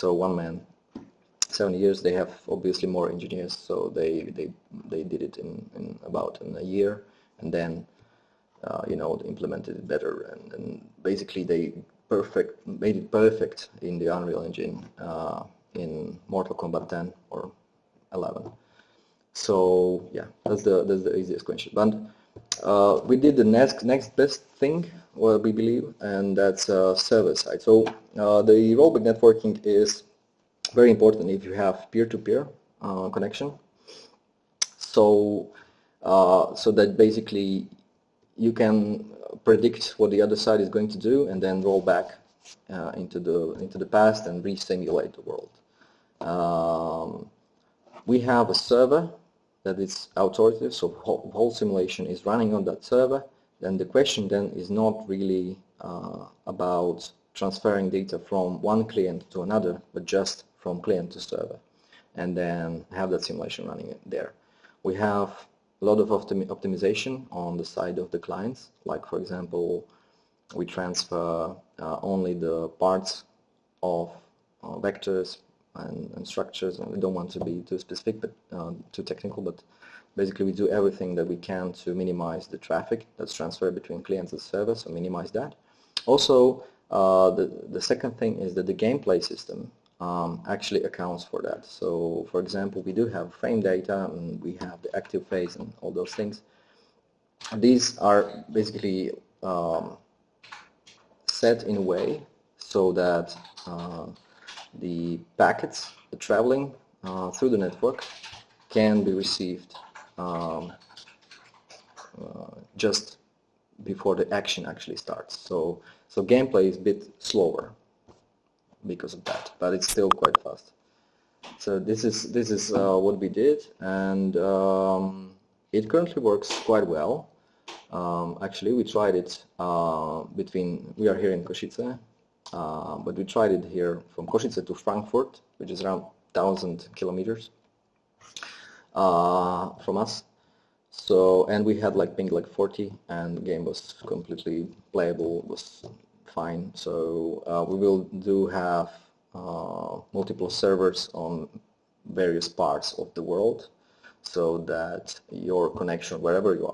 one man. 7 years. They have obviously more engineers, so they did it in about a year, and then you know, they implemented it better, and basically they made it perfect in the Unreal Engine in Mortal Kombat 10 or 11. So yeah, that's the easiest question. But we did the next best thing, what we believe, and that's server side. So the rollback networking is very important if you have peer-to-peer connection. So that basically you can predict what the other side is going to do, and then roll back into the past and re-simulate the world. We have a server that is authoritative, so whole simulation is running on that server. Then the question then is not really about transferring data from one client to another, but just from client to server, and then have that simulation running there. We have a lot of optimization on the side of the clients, like for example, we transfer only the parts of vectors and structures, and we don't want to be too specific, but too technical, but basically we do everything that we can to minimize the traffic that's transferred between clients and servers, so minimize that. Also, the second thing is that the gameplay system actually accounts for that. So for example, we do have frame data, and we have the active phase and all those things. These are basically set in a way so that the packets traveling through the network can be received just before the action actually starts. So gameplay is a bit slower because of that, but it's still quite fast. So this is what we did, and it currently works quite well. Actually, we tried it we are here in Košice, but we tried it here from Košice to Frankfurt, which is around 1,000 kilometers from us. So, and we had like ping like 40, and the game was completely playable, was fine. So we will have multiple servers on various parts of the world, so that your connection wherever you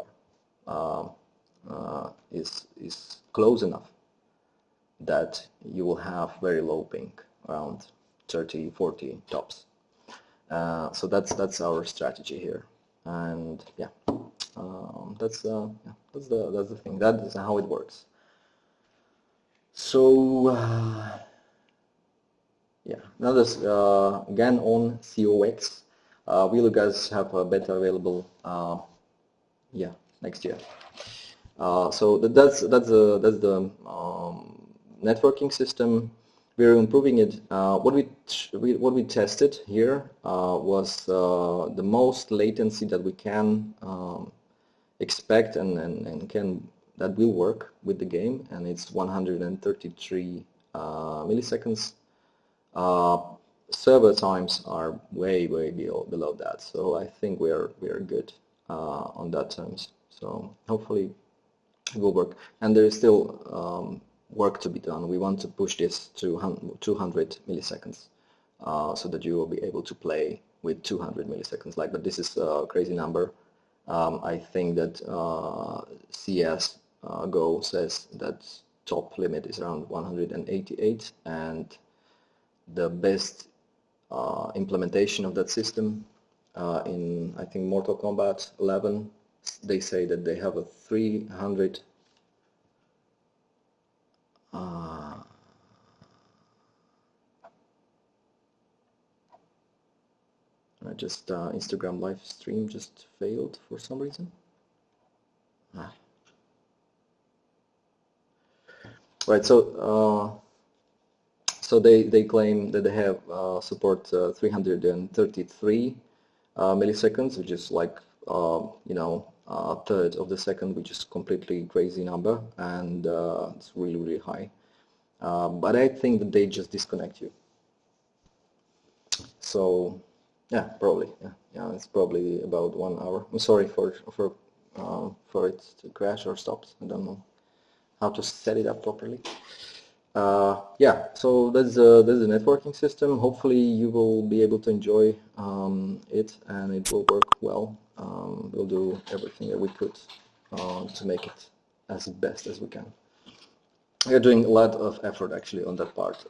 are is close enough that you will have very low ping, around 30, 40 tops. So that's our strategy here, and yeah, that's the thing. That is how it works. So yeah, now this again on COX. Will you guys have a beta available? Yeah, next year. So that's the networking system. We're improving it. What we tested here was the most latency that we can expect and that will work with the game, and it's 133 milliseconds. Server times are way below that, so I think we are good on that terms. So hopefully it will work, and there is still work to be done. We want to push this to 200 milliseconds so that you will be able to play with 200 milliseconds. But this is a crazy number. I think that CS Go says that top limit is around 188, and the best implementation of that system in, I think, Mortal Kombat 11, they say that they have a 300 Instagram live stream just failed for some reason. Right, so they claim that they have support 333 milliseconds, which is like you know, a third of the second, which is completely crazy number, and it's really, really high. But I think that they just disconnect you. So, yeah, probably, yeah, it's probably about 1 hour. I'm sorry for it to crash or stop. I don't know how to set it up properly. Yeah, so that's the networking system. Hopefully you will be able to enjoy it, and it will work well. We'll do everything that we could to make it as best as we can. We are doing a lot of effort actually on that part.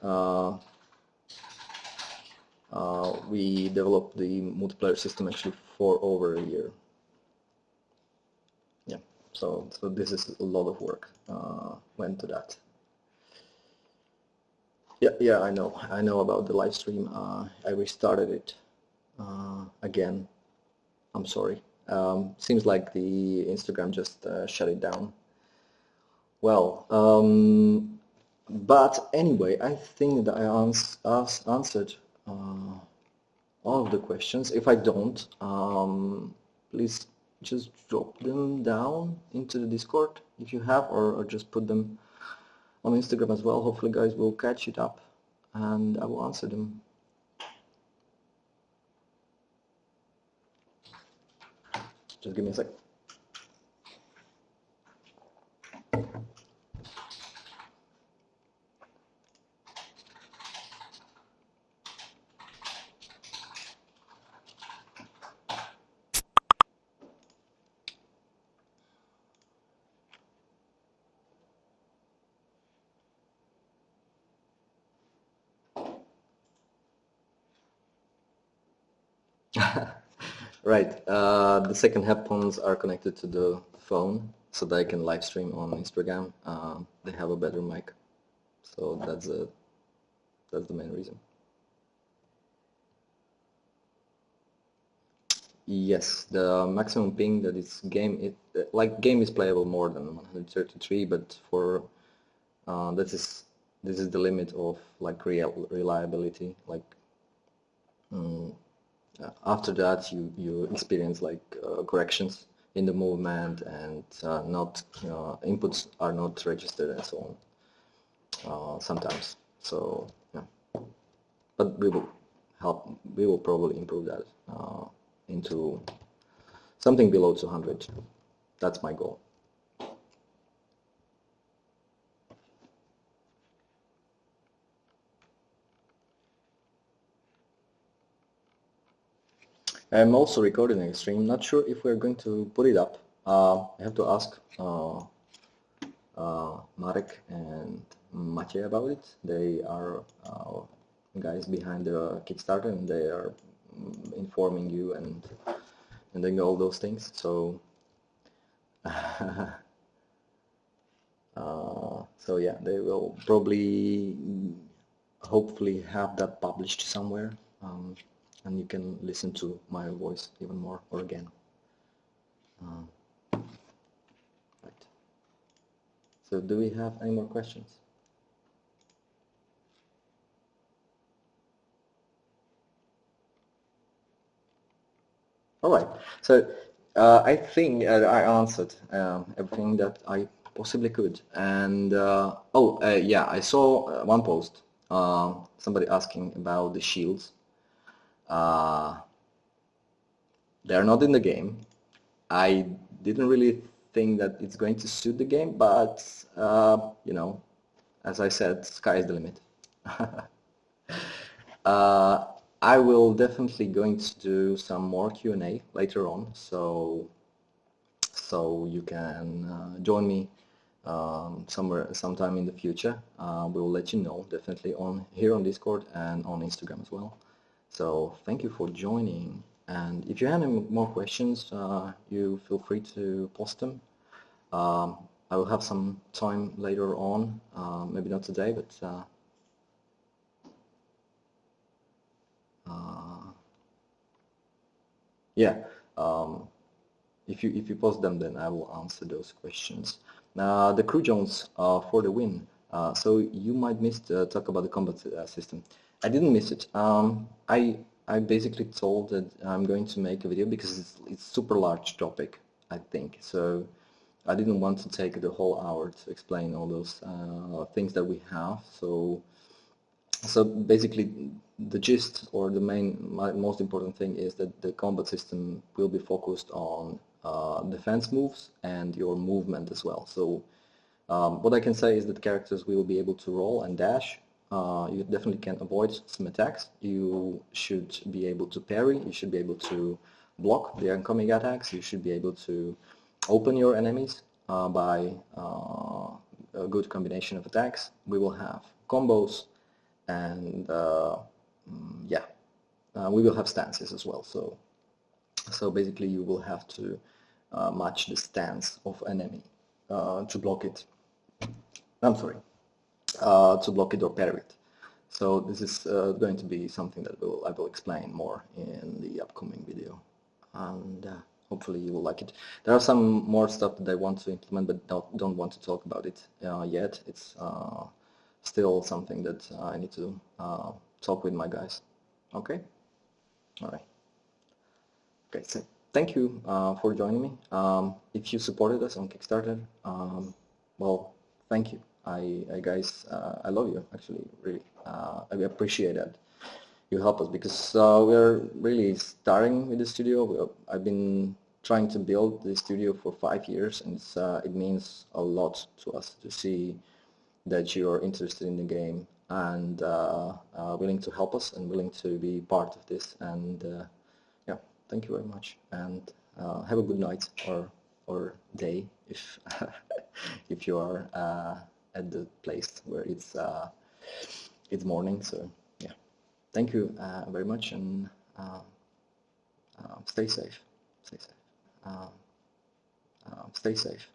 We developed the multiplayer system actually for over a year. Yeah, so this is a lot of work went to that. Yeah, I know about the live stream. I restarted it again. I'm sorry. Seems like the Instagram just shut it down. Well, but anyway, I think that I answered all of the questions. If I don't, please just drop them down into the Discord if you have, or just put them on Instagram as well. Hopefully guys will catch it up and I will answer them. Just give me a sec. Right, the second headphones are connected to the phone so that I can live stream on Instagram. They have a better mic, so that's the main reason. Yes, the maximum ping that is game is playable more than 133, but for this is the limit of like reliability. Like after that, you experience like corrections in the movement, and not inputs are not registered and so on sometimes. So yeah, but we will probably improve that into something below 200. That's my goal. I'm also recording a stream. Not sure if we're going to put it up. I have to ask Marek and Maciej about it. They are guys behind the Kickstarter, and they are informing you and doing all those things. So so yeah, they will probably hopefully have that published somewhere, and you can listen to my voice even more or again. Right. So do we have any more questions? All right. So I think I answered everything that I possibly could. And yeah, I saw one post, somebody asking about the shields. They're not in the game. I didn't really think that it's going to suit the game, but you know, as I said, sky is the limit. I will definitely going to do some more Q&A later on, so you can join me sometime in the future. We will let you know definitely here on Discord and on Instagram as well. So thank you for joining, and if you have any more questions, you feel free to post them. I will have some time later on, maybe not today, but yeah, if you post them, then I will answer those questions. The crew Jones for the win. So you might miss to talk about the combat system. I didn't miss it. I I basically told that I'm going to make a video because it's super large topic, I think. So I didn't want to take the whole hour to explain all those things that we have. So basically, the gist or the most important thing is that the combat system will be focused on defense moves and your movement as well. So what I can say is that characters will be able to roll and dash. You definitely can avoid some attacks. You should be able to parry. You should be able to block the incoming attacks. You should be able to open your enemies by a good combination of attacks. We will have combos, and yeah, we will have stances as well. So basically, you will have to match the stance of enemy to block it. I'm sorry, to block it or parry it. So this is going to be something that I will explain more in the upcoming video, and hopefully you will like it. There are some more stuff that I want to implement, but don't want to talk about it yet. It's still something that I need to talk with my guys. Okay? All right. Okay, so thank you for joining me. If you supported us on Kickstarter, well, thank you. Guys, I love you, actually, really. I appreciate that you help us, because we're really starting with the studio. I've been trying to build the studio for 5 years, and it means a lot to us to see that you're interested in the game and willing to help us and willing to be part of this. And yeah, thank you very much, and have a good night or day if if you are at the place where it's morning. So yeah, thank you very much, and stay safe. Stay safe. Stay safe.